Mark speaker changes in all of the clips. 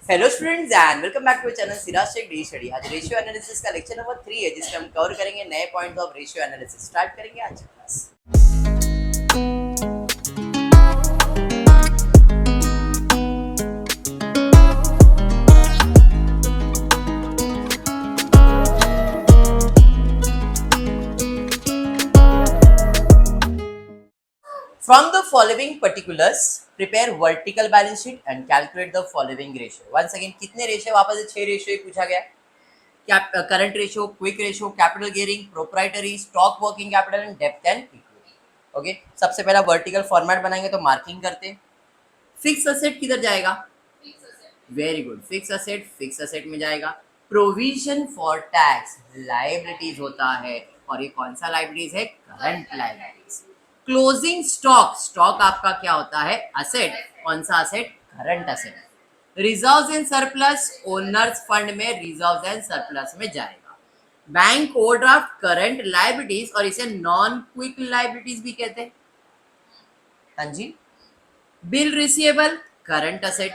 Speaker 1: Hello students and welcome back to channel Siraj tech D study. आज ratio analysis का lecture number 3 है जिसमें हम कवर करेंगे नए points of ratio analysis. Start करेंगे आज की class. From the following particulars, prepare vertical balance sheet and calculate the following ratio. Once again, कितने रेशियो? वापस से 6 रेशियो ही पूछा गया। Current ratio, quick ratio, capital gearing, proprietary, stock working capital and डेब्ट and equity. Okay, सबसे पहला vertical format बनाएंगे तो मार्किंग करते हैं। फिक्स असेट किधर जाएगा? वेरी गुड, फिक्स असेट में जाएगा। प्रोविजन फॉर टैक्स लायबिलिटीज होता है और ये कौन सा लायबिलिटीज है? Current liabilities. Closing stock, stock आपका क्या होता है? असेट। कौन सा asset? Current asset. Reserves and surplus, owners fund में रिजर्व्स एंड सरप्लस में जाएगा। बैंक ओवरड्राफ्ट करंट लायबिलिटीज और इसे नॉन क्विक लायबिलिटीज भी कहते हैं। हाँ जी। Bill receivable current asset,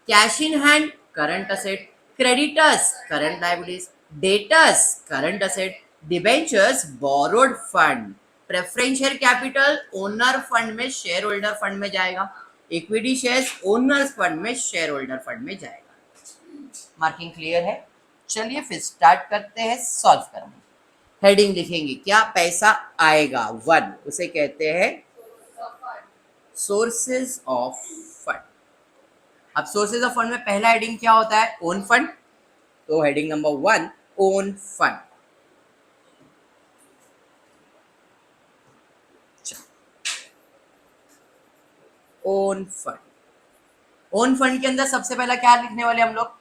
Speaker 1: cash in hand current asset, creditors current liabilities, debtors current asset, debentures borrowed fund, preference share capital owner fund में शेयर होल्डर फंड में जाएगा, इक्विटी शेयर्स ओनर्स फंड में share holder fund में जाएगा। Marking clear है? चलिए फिर start करते हैं सॉल्व करना। हेडिंग लिखेंगे क्या? पैसा आएगा 1, उसे कहते हैं सोर्सेज ऑफ फंड। अब सोर्सेज ऑफ फंड में पहला हेडिंग क्या होता है? Own fund. तो heading number 1 own fund. Own fund, own fund के अंदर सबसे पहला क्या लिखने वाले हम लोग?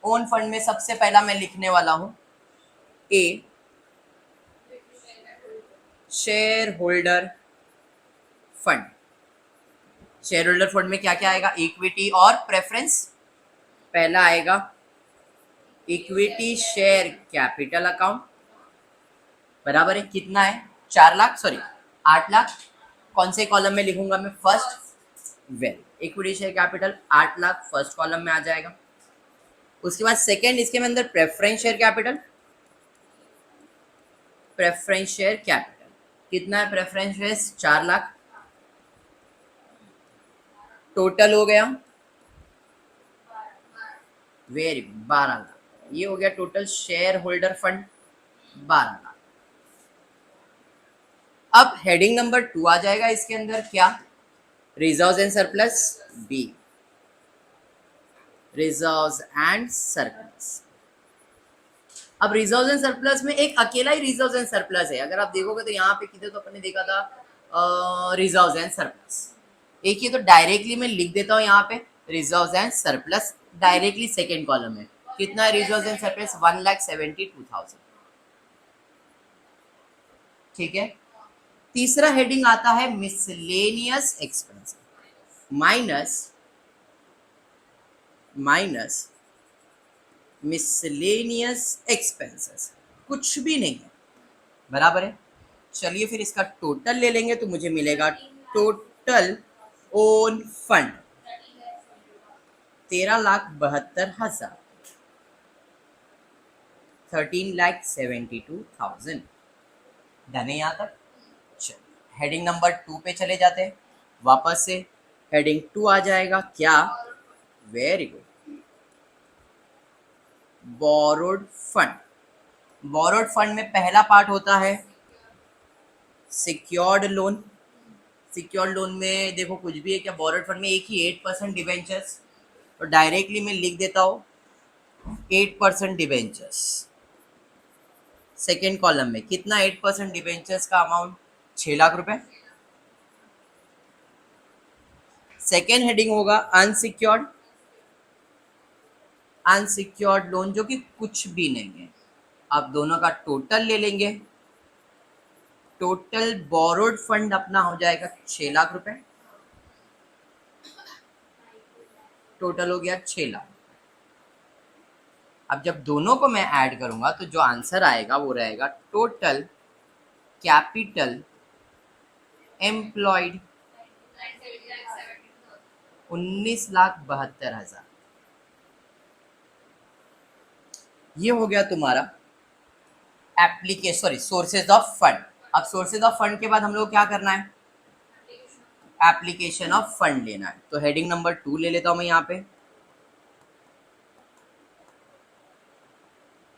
Speaker 1: ओन फंड में सबसे पहला मैं लिखने वाला हूं a share holder fund. Share holder fund में क्या क्या आएगा? इक्विटी और प्रेफरेंस। पहला आएगा इक्विटी शेयर कैपिटल अकाउंट, बराबर है कितना है? 4 लाख, सॉरी 8 लाख। कौन से कॉलम में लिखूंगा मैं? First. Well, equity share capital 8 lakh first column में आ जाएगा। उसके बाद सेकेंड, इसके अंदर preference share capital. Preference share capital कितना है? Preference share 4 lakh. टोटल हो गया वेरी 12 लाख। ये हो गया total share holder fund 12 lakh. अब हेडिंग नंबर 2 आ जाएगा इसके अंदर क्या? Reserves and surplus. B reserves and surplus. अब रिजर्व्स एंड सरप्लस में एक अकेला ही रिजर्व्स एंड सरप्लस है। अगर आप देखोगे तो यहाँ पे किधर तो अपन ने देखा था रिजर्व्स एंड सरप्लस। एक ये तो डायरेक्टली मैं लिख देता हूँ यहाँ पे reserves and surplus directly second column में। कितना है रिजर्व्स एंड सरप्लस? 1,72,000। ठीक है। तीसरा हेडिंग आता है miscellaneous expense minus miscellaneous expenses, कुछ भी नहीं है, बराबर है। चलिए फिर इसका टोटल ले लेंगे तो मुझे मिलेगा टोटल ओन फंड 13,72,000, 13,72,000। डन है यहाँ तक? चलिए हेडिंग नंबर 2 पे चले जाते हैं। वापस से हेडिंग 2 आ जाएगा क्या? Very good, borrowed fund. Borrowed fund में पहला पार्ट होता है सिक्योर्ड लोन। सिक्योर्ड लोन में देखो कुछ भी है क्या? बोरोड फंड में एक ही 8% डिबेंचर्स, तो डायरेक्टली मैं लिख देता हूँ 8% डिबेंचर्स। सेकेंड कॉलम में कितना? 8% डिबेंचर्स का अमाउंट 6 लाख रुपए। सेकेंड हेडिंग होगा अनसिक्योर्ड। अनसिक्योर्ड लोन जो कि कुछ भी नहीं है। अब दोनों का टोटल ले लेंगे। टोटल बोरोड फंड अपना हो जाएगा 6 लाख रुपए। टोटल हो गया 6 लाख। अब जब दोनों को मैं ऐड करूंगा तो जो आंसर आएगा वो रहेगा टोटल कैपिटल एम्प्लॉयड 19,72,000। ये हो गया तुम्हारा application, sorry, sources of fund. अब सोर्सेज ऑफ फंड के बाद हम लोग क्या करना है, एप्लीकेशन ऑफ फंड लेना है। तो हेडिंग नंबर 2 ले लेता हूं मैं यहाँ पे,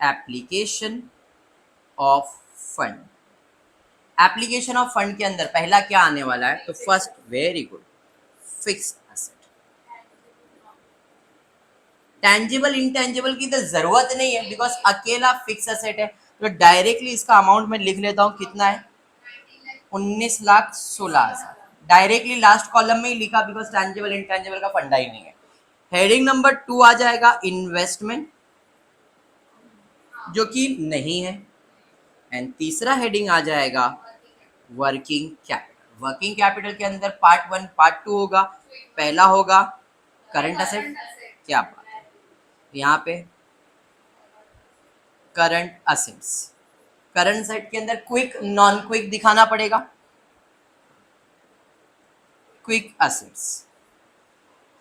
Speaker 1: application of fund. Application of fund के अंदर पहला क्या आने वाला है, तो first, very good, fixed asset. Tangible intangible की तो जरूरत नहीं है, बिकॉज अकेला फिक्स एसेट है। तो डायरेक्टली इसका अमाउंट मैं लिख लेता हूँ, कितना है, 19,16,000। डायरेक्टली लास्ट कॉलम में ही लिखा, बिकॉज टेंजिबल इंटेंजिबल का फंडा ही नहीं है। हेडिंग नंबर 2 आ जाएगा इन्वेस्टमेंट, जो कि नहीं है। एंड तीसरा हेडिंग आ जाएगा वर्किंग कैपिटल। वर्किंग कैपिटल के अंदर पार्ट 1 पार्ट 2 होगा। पहला होगा करंट असेट, क्या बात है, यहाँ पे करंट असेट्स। करंट असेट के अंदर क्विक नॉन क्विक दिखाना पड़ेगा, क्विक असेट्स।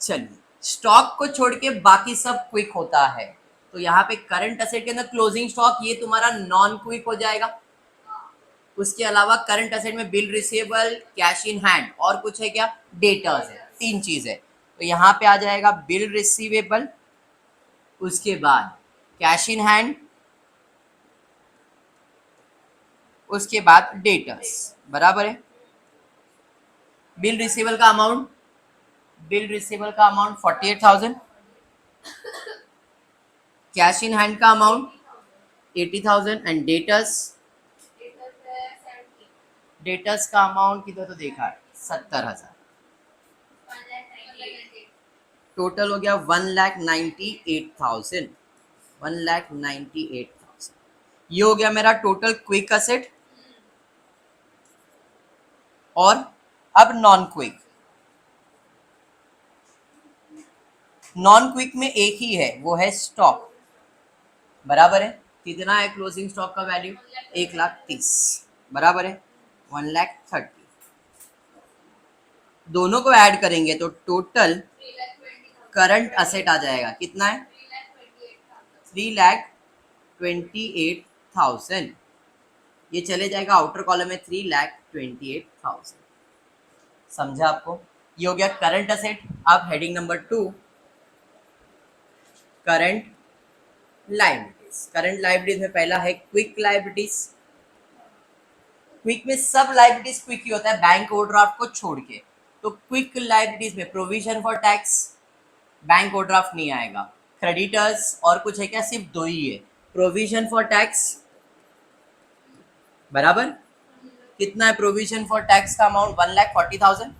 Speaker 1: चलिए, स्टॉक को छोड़ के बाकी सब क्विक होता है। तो यहाँ पे करंट असेट के अंदर क्लोजिंग स्टॉक, ये तुम्हारा नॉन क्विक हो जाएगा। उसके अलावा करंट असेट में bill receivable, cash in hand और कुछ है क्या, डेटर्स है, 3 चीज है। तो यहाँ पे आ जाएगा बिल रिसीवेबल, उसके बाद कैश इन हैंड, उसके बाद डेटर्स, बराबर है। बिल रिसीवेबल का अमाउंट, बिल रिसीवेबल का अमाउंट 48,000, कैश इन हैंड का अमाउंट 80,000 एंड डेटर्स का अमाउंट कितना तो देखा है, 70,000। टोटल हो गया 1,98,000, 1,98,000। ये हो गया मेरा टोटल क्विक असेट। और अब नॉन क्विक, नॉन क्विक में एक ही है, वो है स्टॉक, बराबर है। कितना है क्लोजिंग स्टॉक का वैल्यू, 1,30,000, बराबर है 1,30,000। दोनों को ऐड करेंगे तो टोटल करंट असेट आ जाएगा, कितना है, 3,28,000। ये चले जाएगा आउटर कॉलम में, 3,28,000। समझा आपको, ये हो गया करंट असेट। अब heading number 2, current liabilities. Current liabilities में पहला है क्विक लायबिलिटीज। क्विक में सब लायबिलिटीज क्विक ही होता है, बैंक ओवरड्राफ्ट को छोड़ के। तो क्विक लायबिलिटीज में provision for tax, bank overdraft नहीं आएगा। क्रेडिटर्स और कुछ है क्या, सिर्फ 2 ही है, प्रोविजन फॉर टैक्स, बराबर। कितना है प्रोविजन फॉर टैक्स का अमाउंट, 1,40,000।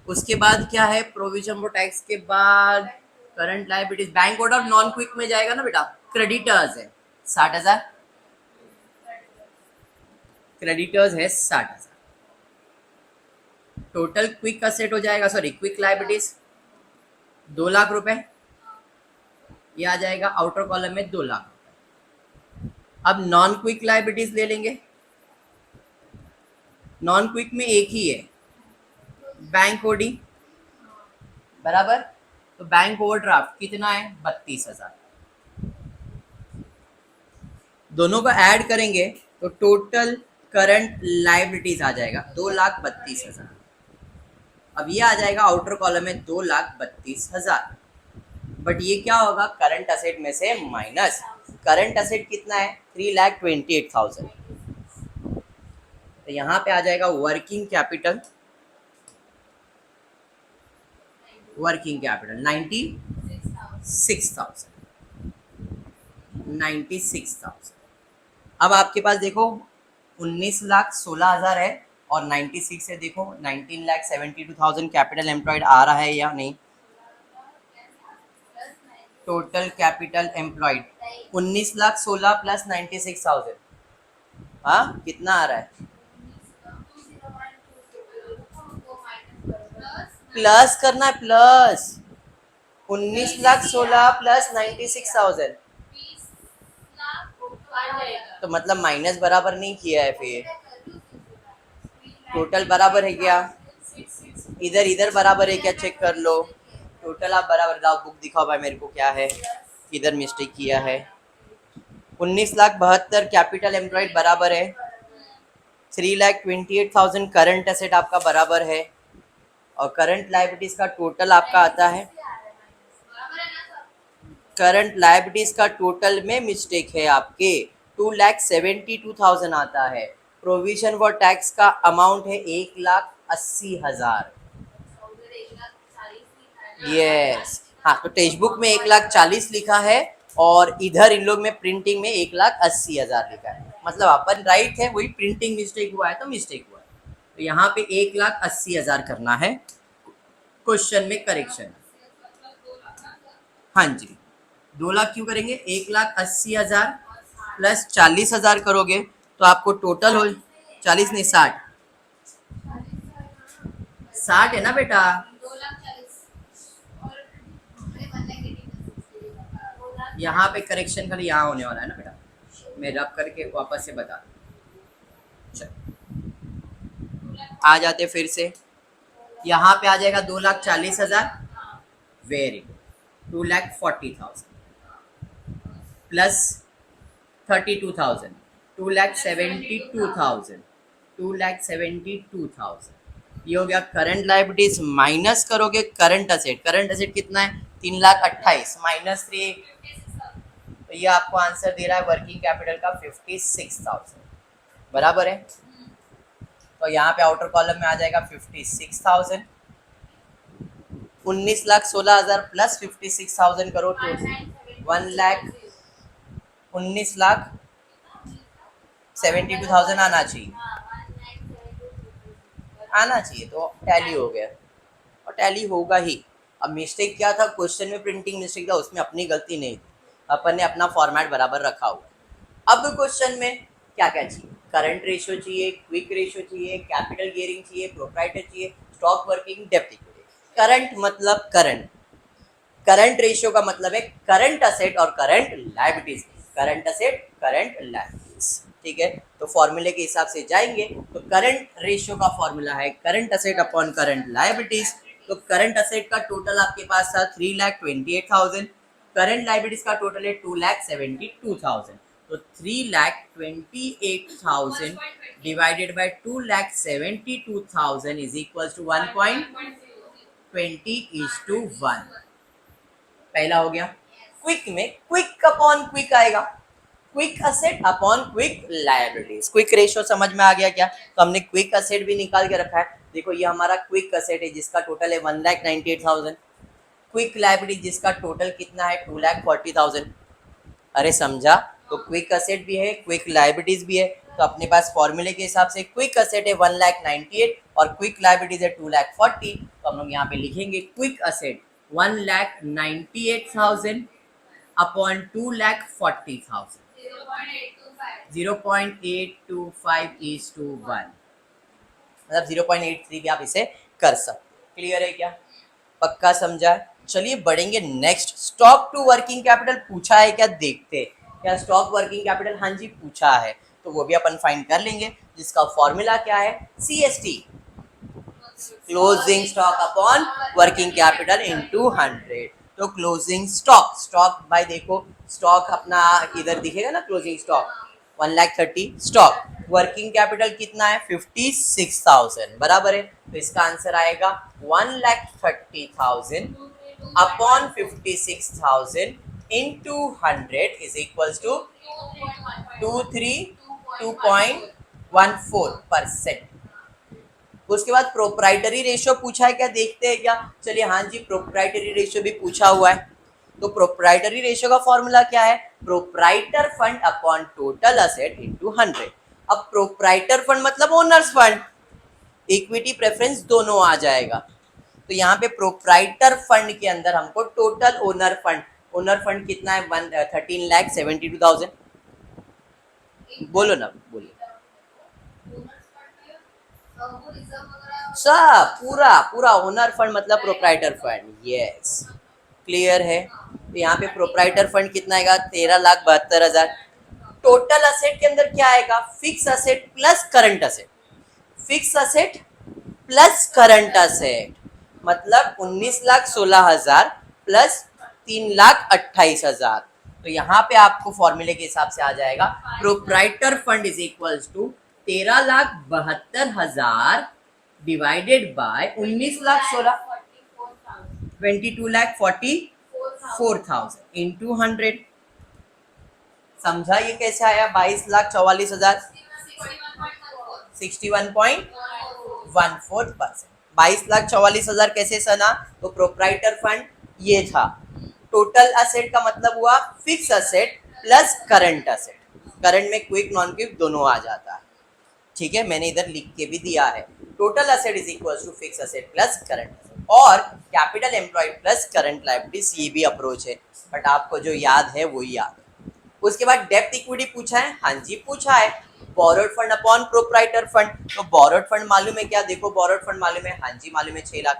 Speaker 1: उसके बाद क्या है, प्रोविजन फॉर टैक्स के बाद current liabilities, bank order non quick में जाएगा ना बेटा, क्रेडिटर्स है 60,000, क्रेडिटर्स है 60,000। टोटल क्विक असेट हो जाएगा, सॉरी क्विक लायबिलिटीज 2 लाख रुपए, ये आ जाएगा आउटर कॉलम में 2 लाख। अब नॉन क्विक लायबिलिटीज ले लेंगे। नॉन क्विक में एक ही है, बैंक ओडी, बराबर। तो बैंक ओवरड्राफ्ट कितना है, 32,000। दोनों को ऐड करेंगे तो टोटल करंट लायबिलिटीज आ जाएगा 2,32,000। अब ये आ जाएगा आउटर कॉलम में 2,32,000। बट ये क्या होगा, करंट असेट में से माइनस। करंट असेट कितना है, 3,28,000। तो यहाँ पे आ जाएगा वर्किंग कैपिटल, वर्किंग कैपिटल 96,000। अब आपके पास देखो 19,16,000 है और 96 है, देखो 19,72,000 कैपिटल एम्प्लॉयड आ रहा है या नहीं। टोटल कैपिटल एम्प्लॉयड 19,16,000 प्लस 96,000, हाँ कितना आ रहा है, प्लस करना है, प्लस 19,16,000 प्लस 96,000, तो मतलब माइनस बराबर नहीं किया है, फिर टोटल बराबर है क्या, इधर इधर बराबर है क्या, चेक कर लो। टोटल आप बराबर लाओ, बुक दिखाओ भाई मेरे को क्या है, किधर मिस्टेक किया है, 19,72,000 कैपिटल एम्प्लॉयड बराबर है 3,28,000 करंट एसेट आपका बराबर है, और करंट लायबिलिटीज का टोटल आपका आता है, करंट लायबिलिटीज का टोटल में मिस्टेक है आपके 2,72,000 आता है। प्रोविजन फॉर टैक्स का अमाउंट है 1,80,000। यस, हाँ, तो टेक्स्ट बुक में 1,40,000 लिखा है और इधर इन लोग में प्रिंटिंग में 1,80,000 लिखा है, मतलब अपन राइट है, वही प्रिंटिंग मिस्टेक हुआ है तो मिस्टेक हुआ है। तो यहाँ पे 1,80,000 करना है क्वेश्चन में करेक्शन। हाँ जी, 2 लाख क्यों करेंगे, 1,80,000 प्लस 40,000 करोगे तो आपको टोटल हो 40 नहीं 60, 60 है ना बेटा, यहाँ पे करेक्शन खाली यहाँ होने वाला है ना बेटा, मैं रब करके वापस से बता चल आ जाते फिर से, यहाँ पे आ जाएगा 2,40,000, वेरी गुड, 2,40,000 प्लस 32,000, 2,72,000, 2,72,000, ये हो गया करंट लायबिलिटीज, माइनस करोगे करंट असेट, करंट असेट कितना है 3,28,000 माइनस 3, तो ये आपको आंसर दे रहा है वर्किंग कैपिटल का 56,000 बराबर है। तो यहाँ पे आउटर कॉलम में आ जाएगा 56,000, 19,16,000 प्लस 56,000 करो तो 19,72,000 आना चाहिए तो टैली हो गया, और टैली होगा ही। अब मिस्टेक क्या था, क्वेश्चन में प्रिंटिंग मिस्टेक था, उसमें अपनी गलती नहीं थी, अपन ने अपना फॉर्मेट बराबर रखा हुआ। अब क्वेश्चन में क्या क्या चाहिए, करंट रेशियो चाहिए, क्विक रेशियो चाहिए, कैपिटल गियरिंग चाहिए, प्रोप्राइटर चाहिए, स्टॉक वर्किंग, डेप्ट इक्विटी। करंट मतलब करंट, करंट रेशियो का मतलब है करंट असेट और current liabilities, current asset current liabilities, ठीक है। तो फॉर्मूले के हिसाब से जाएंगे तो करंट रेशियो का फॉर्मूला है current asset upon current liabilities. तो करंट असेट का टोटल आपके पास था 3,28,000, करंट लायबिलिटीज का टोटल है 2,72,000, तो 3,28,000 divided by 2,72,000 is equal to 1.20:1। पहला हो गया। क्विक में क्विक अपॉन क्विक आएगा, quick asset upon quick liabilities. Quick ratio समझ में आ गया क्या, तो हमने क्विक असेट भी निकाल के रखा है, देखो ये हमारा क्विक असेट है जिसका टोटल है 1,98,000, क्विक लायबिलिटी जिसका टोटल कितना है 2,40,000। अरे समझा, तो क्विक असेट भी है क्विक लायबिलिटीज भी है, तो अपने पास फॉर्मूले के हिसाब से क्विक असेट है 1,98,000 और क्विक लायबिलिटीज है 2,40,000, तो हम लोग यहाँ पे लिखेंगे क्विक असेट 1,98,000 अपॉन 2,40,000, 0.825:1, मतलब 0.83 भी आप इसे कर सकते। क्लियर है क्या, पक्का समझा। चलिए बढ़ेंगे next, stock to working capital पूछा है क्या, देखते क्या स्टॉक वर्किंग कैपिटल, हाँ जी पूछा है, तो वो भी अपन फाइंड कर लेंगे, जिसका फॉर्मूला क्या है CST, closing stock upon working capital into 100। तो क्लोजिंग स्टॉक, स्टॉक भाई देखो स्टॉक अपना इधर दिखेगा ना, closing stock 1,30,000, stock working capital कितना है 56,000 बराबर है, तो इसका आंसर आएगा 1,30,000 upon 56,000 into 100 is equals to 2.14%। उसके बाद प्रोप्राइटरी रेशियो पूछा है क्या, देखते हैं क्या, चलिए हाँ जी प्रोप्राइटरी रेशियो भी पूछा हुआ है। तो प्रोप्राइटरी रेशियो का फॉर्मूला क्या है, proprietor fund upon total asset into 100। अब प्रोप्राइटर फंड मतलब ओनर्स फंड, इक्विटी प्रेफरेंस दोनों आ जाएगा, तो यहाँ पे प्रोप्राइटर फंड के अंदर हमको total owner fund, owner fund कितना है 13,72,000, बोलो ना बोलिए सब, पूरा पूरा ओनर फंड मतलब प्रोप्राइटर फंड, यस क्लियर है। तो यहाँ पे प्रोप्राइटर फंड कितना आएगा 13,72,000। टोटल असेट के अंदर क्या आएगा, fix asset plus current asset, fix asset plus current asset, मतलब 19,16,000 प्लस 3,28,000। तो यहाँ पे आपको फॉर्मूले के हिसाब से आ जाएगा proprietor fund is equals to 13,72,000 divided by 19,16 22,44,000 into 100। समझा ये कैसे आया? 22,44,000 61.14%। 22,44,000 कैसे सना? तो प्रोप्राइटर फंड ये था। टोटल असेट का मतलब हुआ fix asset plus current asset. Current में क्विक नॉन क्विक दोनों आ जाता है, ठीक है, मैंने इधर लिख के भी दिया है। Total asset is equal to fix asset plus current asset और capital employed plus current liabilities, ये भी अप्रोच है, बट आपको जो याद है वही याद है। उसके बाद डेप्थ इक्विटी पूछा है, हाँ जी पूछा है। Borrowed fund upon proprietor fund, तो बोरोड फंड मालूम है क्या? देखो बोरोड फंड मालूम है, हाँ जी मालूम है 6 लाख।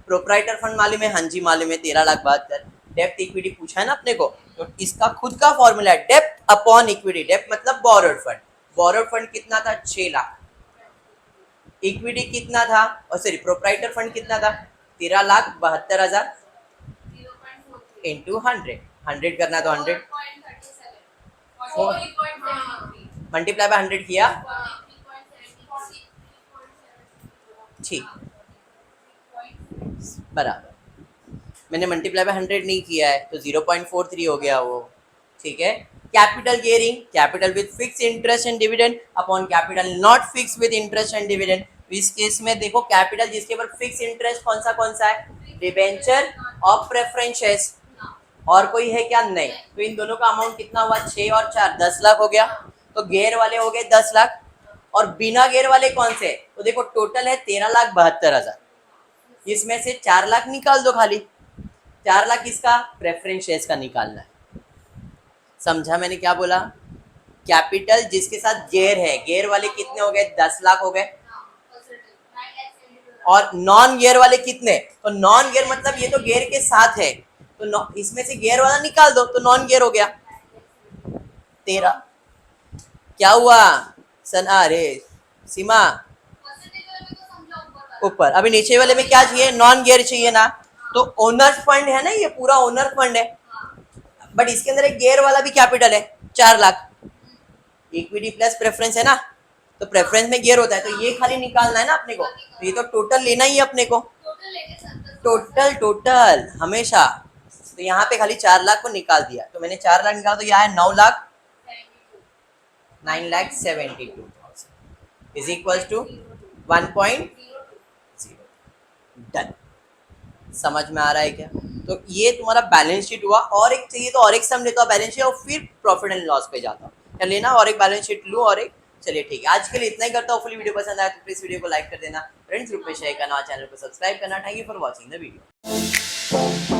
Speaker 1: प्रोप्राइटर फंड मालूम है, हाँ जी मालूम है 13,72,000। डेप्थ इक्विटी पूछा है ना अपने को, तो इसका खुद का फॉर्मूला है डेप्थ अपॉन इक्विटी। डेप्थ मतलब बोरोड फंड। बोरोड फंड कितना था? 6 लाख। इक्विटी कितना था? और सॉरी प्रोप्राइटर फंड कितना था? 13,72,000 इंटू 100 करना, तो 100 मल्टीप्लाई बाय 100 किया, ठीक बराबर। मैंने मल्टीप्लाई बाय 100 नहीं किया है तो 0.43 हो गया वो, ठीक है। Capital gearing, capital with fix interest and dividend upon capital not fix with interest and dividend. इस केस में देखो कैपिटल जिसके ऊपर फिक्स इंटरेस्ट कौन सा है? डिबेंचर और प्रेफरेंस शेयर्स। और कोई है क्या? नहीं। तो इन दोनों का अमाउंट कितना हुआ? 6 और 4 10 लाख हो गया। तो गेयर वाले हो गए 10 लाख और बिना गेयर वाले कौन से? तो देखो टोटल है 13,72,000। इसमें से 4 लाख निकाल दो खाली। 4 लाख किसका? प्रेफरेंस शेयर्स का निकालना है। समझा मैंने क्या बोला? कैपिटल जिसके साथ गेयर है, गेयर वाले कितने हो गए? 10 लाख हो गए। और नॉन गियर वाले कितने? तो नॉन गियर मतलब ये तो गियर के साथ है, तो इसमें से गियर वाला निकाल दो तो नॉन गियर हो गया 13। क्या हुआ सना? अरे सीमा ऊपर, अभी नीचे वाले में क्या चाहिए? नॉन गियर चाहिए ना। तो ओनर फंड है ना, ये पूरा ओनर फंड है, बट इसके अंदर एक गियर वाला भी कैपिटल है 4 लाख। इक्विटी प्लस प्रेफरेंस है ना, तो प्रेफरेंस में गियर होता है, तो ये खाली निकालना है ना अपने को। तो ये तो टोटल लेना ही है अपने को, टोटल हमेशा। तो यहाँ पे खाली 4 लाख को निकाल दिया, तो मैंने 4 लाख निकाला, तो यहाँ है 9,72,000 इज इक्वल टू 1.0। डन। समझ में आ रहा है क्या? तो ये तुम्हारा बैलेंस शीट हुआ। और एक चाहिए तो और एक सम लेता हूँ बैलेंस शीट और फिर प्रॉफिट एंड लॉस पे जाता हूँ। क्या लेना? और एक बैलेंस शीट लूँ और एक। चलिए ठीक है, आज के लिए इतना ही करता हूँ। फुली वीडियो पसंद आया तो प्लीज वीडियो को लाइक कर देना, फ्रेंड्स ग्रुप में शेयर करना और चैनल को सब्सक्राइब करना। Thank you for watching the video.